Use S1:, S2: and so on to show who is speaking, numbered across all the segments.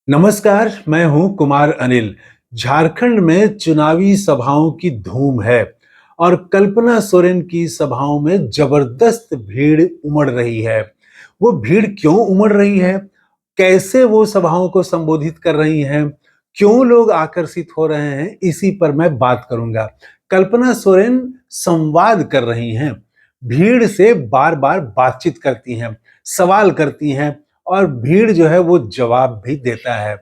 S1: नमस्कार, मैं हूं कुमार अनिल। झारखंड में चुनावी सभाओं की धूम है और कल्पना सोरेन की सभाओं में जबरदस्त भीड़ उमड़ रही है। वो भीड़ क्यों उमड़ रही है? कैसे वो सभाओं को संबोधित कर रही हैं? क्यों लोग आकर्षित हो रहे हैं? इसी पर मैं बात करूंगा। कल्पना सोरेन संवाद कर रही हैं, भीड़ से बार-बार बातचीत करती हैं, सवाल करती हैं और भीड़ जो है वो जवाब भी देता है।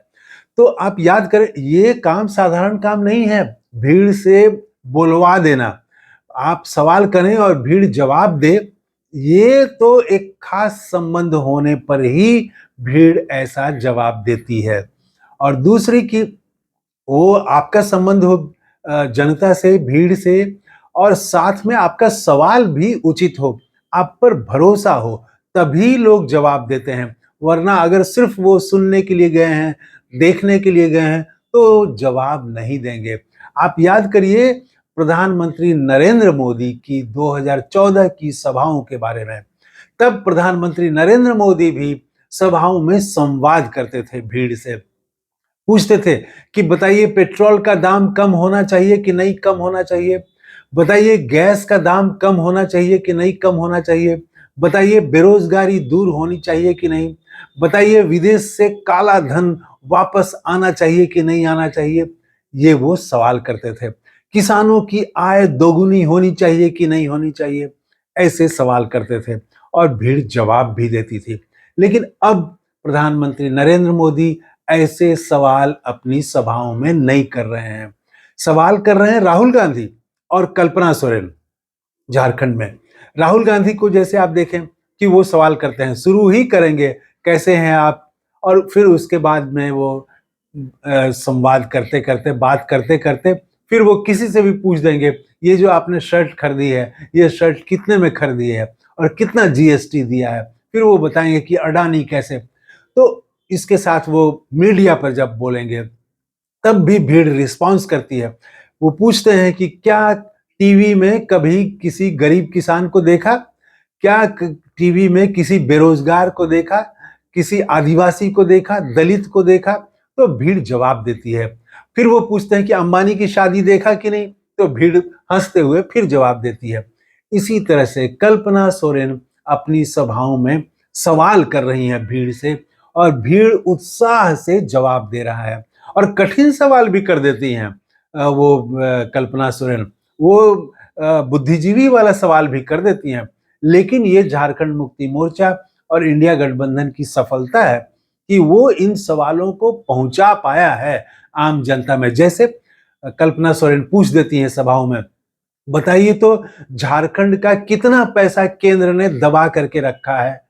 S1: तो आप याद करें, ये काम साधारण काम नहीं है। भीड़ से बुलवा देना, आप सवाल करें और भीड़ जवाब दे, ये तो एक खास संबंध होने पर ही भीड़ ऐसा जवाब देती है। और दूसरी कि वो आपका संबंध हो जनता से, भीड़ से, और साथ में आपका सवाल भी उचित हो, आप पर भरोसा हो, तभी लोग जवाब देते हैं। वरना अगर सिर्फ वो सुनने के लिए गए हैं, देखने के लिए गए हैं, तो जवाब नहीं देंगे। आप याद करिए प्रधानमंत्री नरेंद्र मोदी की 2014 की सभाओं के बारे में। तब प्रधानमंत्री नरेंद्र मोदी भी सभाओं में संवाद करते थे भीड़ से। पूछते थे कि बताइए पेट्रोल का दाम कम होना चाहिए कि नहीं कम होना चाहिए? बताइए गैस का दाम कम होना चाहिए कि नहीं कम होना चाहिए? बताइए बेरोजगारी दूर होनी चाहिए कि नहीं? बताइए विदेश से काला धन वापस आना चाहिए कि नहीं आना चाहिए? ये वो सवाल करते थे। किसानों की आय दोगुनी होनी चाहिए कि नहीं होनी चाहिए? ऐसे सवाल करते थे और भीड़ जवाब भी देती थी। लेकिन अब प्रधानमंत्री नरेंद्र मोदी ऐसे सवाल अपनी सभाओं में नहीं कर रहे हैं। सवाल कर रहे हैं राहुल गांधी और कल्पना सोरेन झारखंड में। राहुल गांधी को जैसे आप देखें कि वो सवाल करते हैं, शुरू ही करेंगे कैसे हैं आप, और फिर उसके बाद में वो संवाद करते करते, बात करते करते, फिर वो किसी से भी पूछ देंगे ये जो आपने शर्ट खरीदी है, ये शर्ट कितने में खरीदी है और कितना जीएसटी दिया है। फिर वो बताएंगे कि अडानी कैसे। तो इसके साथ वो मीडिया पर जब बोलेंगे, तब भी भीड़ रिस्पॉन्स करती है। वो पूछते हैं कि क्या टीवी में कभी किसी गरीब किसान को देखा? क्या टीवी में किसी बेरोजगार को देखा? किसी आदिवासी को देखा? दलित को देखा? तो भीड़ जवाब देती है। फिर वो पूछते हैं कि अंबानी की शादी देखा कि नहीं? तो भीड़ हंसते हुए फिर जवाब देती है। इसी तरह से कल्पना सोरेन अपनी सभाओं में सवाल कर रही हैं भीड़ से, और भीड़ उत्साह से जवाब दे रहा है और कठिन सवाल भी कर देती हैं। कल्पना सोरेन वो बुद्धिजीवी वाला सवाल भी कर देती हैं। लेकिन ये झारखंड मुक्ति मोर्चा और इंडिया गठबंधन की सफलता है कि वो इन सवालों को पहुंचा पाया है आम जनता में। जैसे कल्पना सोरेन पूछ देती हैं सभाओं में, बताइए तो झारखंड का कितना पैसा केंद्र ने दबा करके रखा है?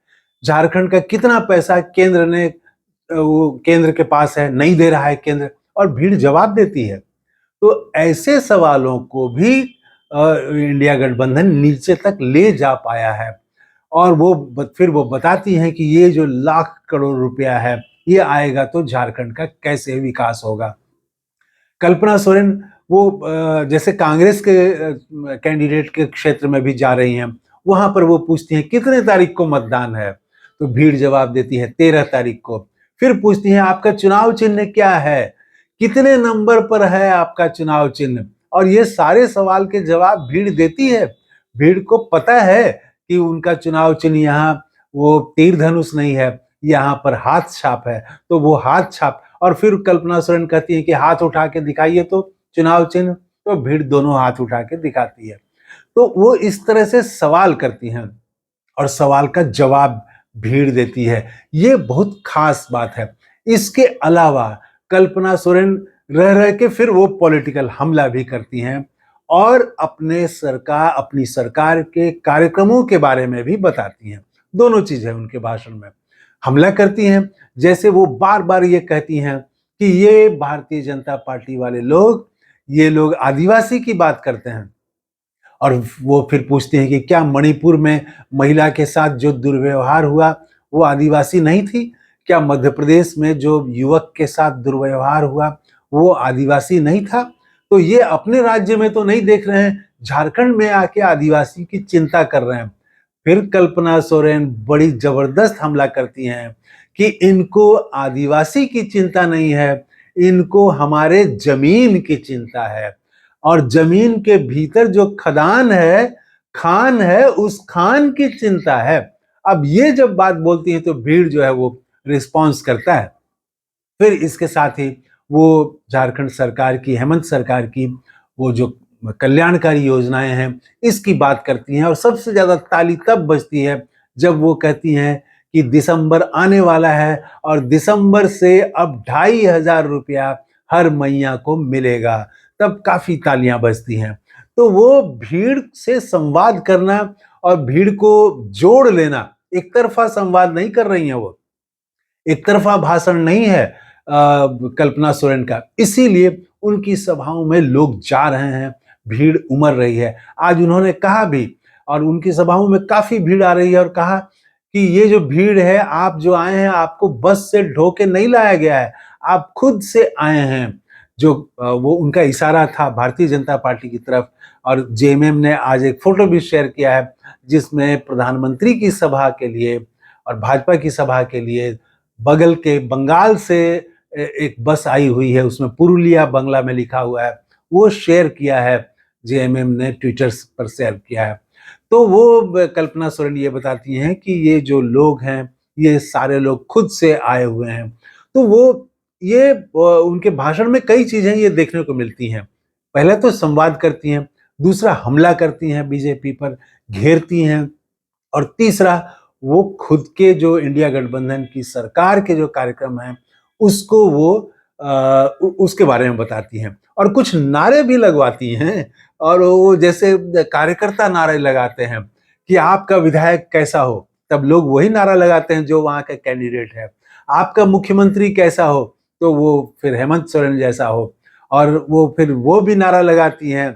S1: झारखंड का कितना पैसा केंद्र ने वो केंद्र के पास है, नहीं दे रहा है केंद्र? और भीड़ जवाब देती है। तो ऐसे सवालों को भी इंडिया गठबंधन नीचे तक ले जा पाया है। और फिर वो बताती हैं कि ये जो लाख करोड़ रुपया है, ये आएगा तो झारखंड का कैसे विकास होगा। कल्पना सोरेन वो जैसे कांग्रेस के कैंडिडेट के क्षेत्र में भी जा रही हैं, वहां पर वो पूछती हैं कितने तारीख को मतदान है? तो भीड़ जवाब देती है 13 तारीख को। फिर पूछती हैं आपका चुनाव चिन्ह क्या है? कितने नंबर पर है आपका चुनाव चिन्ह? और ये सारे सवाल के जवाब भीड़ देती है। भीड़ को पता है कि उनका चुनाव चिन्ह यहाँ वो तीर धनुष नहीं है, यहाँ पर हाथ छाप है। तो वो हाथ छाप, और फिर कल्पना सोरेन कहती है कि हाथ उठा के दिखाइए तो चुनाव चिन्ह। तो भीड़ दोनों हाथ उठा के दिखाती है। तो वो इस तरह से सवाल करती हैं और सवाल का जवाब भीड़ देती है। ये बहुत खास बात है। इसके अलावा कल्पना सोरेन रह रह के फिर वो पॉलिटिकल हमला भी करती हैं और अपनी सरकार के कार्यक्रमों के बारे में भी बताती हैं। दोनों चीज है उनके भाषण में। हमला करती हैं, जैसे वो बार बार ये कहती हैं कि ये भारतीय जनता पार्टी वाले लोग, ये लोग आदिवासी की बात करते हैं। और वो फिर पूछते हैं कि क्या मणिपुर में महिला के साथ जो दुर्व्यवहार हुआ वो आदिवासी नहीं थी? क्या मध्य प्रदेश में जो युवक के साथ दुर्व्यवहार हुआ वो आदिवासी नहीं था? तो ये अपने राज्य में तो नहीं देख रहे हैं, झारखंड में आके आदिवासी की चिंता कर रहे हैं। फिर कल्पना सोरेन बड़ी जबरदस्त हमला करती हैं कि इनको आदिवासी की चिंता नहीं है, इनको हमारे जमीन की चिंता है। और जमीन के भीतर जो खदान है, खान है, उस खान की चिंता है। अब ये जब बात बोलती है तो भीड़ जो है वो रिस्पॉन्स करता है। फिर इसके साथ ही वो झारखंड सरकार की, हेमंत सरकार की वो जो कल्याणकारी योजनाएं हैं, इसकी बात करती हैं। और सबसे ज्यादा ताली तब बजती है जब वो कहती हैं कि दिसंबर आने वाला है और दिसंबर से अब 2,500 रुपया हर मैया को मिलेगा, तब काफी तालियां बजती हैं। तो वो भीड़ से संवाद करना और भीड़ को जोड़ लेना, एक तरफा संवाद नहीं कर रही हैं वो, एक तरफा भाषण नहीं है कल्पना सोरेन का। इसीलिए उनकी सभाओं में लोग जा रहे हैं, भीड़ उमड़ रही है। आज उन्होंने कहा भी, और उनकी सभाओं में काफी भीड़ आ रही है, और कहा कि ये जो भीड़ है, आप जो आए हैं, आपको बस से ढोके नहीं लाया गया है, आप खुद से आए हैं। जो वो उनका इशारा था भारतीय जनता पार्टी की तरफ। और जेएमएम ने आज एक फोटो भी शेयर किया है जिसमें प्रधानमंत्री की सभा के लिए और भाजपा की सभा के लिए बगल के बंगाल से एक बस आई हुई है, उसमें पुरुलिया बंगला में लिखा हुआ है, वो शेयर किया है, जेएमएम ने ट्विटर पर शेयर किया है। तो वो कल्पना सोरेन ये बताती हैं कि ये जो लोग हैं, ये सारे लोग खुद से आए हुए हैं। तो वो ये उनके भाषण में कई चीजें ये देखने को मिलती हैं। पहले तो संवाद करती हैं, दूसरा हमला करती हैं बीजेपी पर, घेरती हैं, और तीसरा वो खुद के जो इंडिया गठबंधन की सरकार के जो कार्यक्रम हैं उसको वो उसके बारे में बताती हैं, और कुछ नारे भी लगवाती हैं। और वो जैसे कार्यकर्ता नारे लगाते हैं कि आपका विधायक कैसा हो, तब लोग वही नारा लगाते हैं जो वहां का कैंडिडेट है। आपका मुख्यमंत्री कैसा हो, तो वो फिर हेमंत सोरेन जैसा हो। और वो फिर वो भी नारा लगाती हैं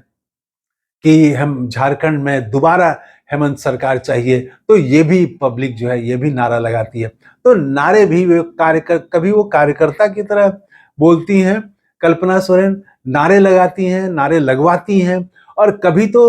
S1: कि हम झारखंड में दोबारा हेमंत सरकार चाहिए, तो ये भी पब्लिक जो है ये भी नारा लगाती है। तो नारे भी कभी वो कार्यकर्ता की तरह बोलती हैं कल्पना सोरेन, नारे लगाती हैं, नारे लगवाती हैं, और कभी तो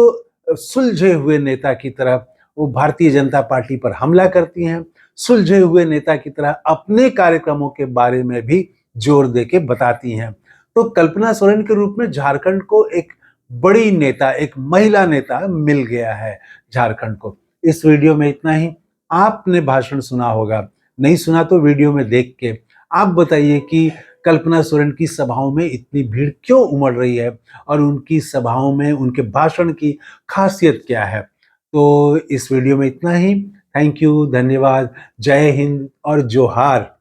S1: सुलझे हुए नेता की तरह वो भारतीय जनता पार्टी पर हमला करती हैं, सुलझे हुए नेता की तरह अपने कार्यक्रमों के बारे में भी जोर दे के बताती हैं। तो कल्पना सोरेन के रूप में झारखंड को एक बड़ी नेता, एक महिला नेता मिल गया है झारखंड को। इस वीडियो में इतना ही। आपने भाषण सुना होगा, नहीं सुना तो वीडियो में देख के आप बताइए कि कल्पना सोरेन की सभाओं में इतनी भीड़ क्यों उमड़ रही है, और उनकी सभाओं में उनके भाषण की खासियत क्या है। तो इस वीडियो में इतना ही। थैंक यू, धन्यवाद, जय हिंद और जोहार।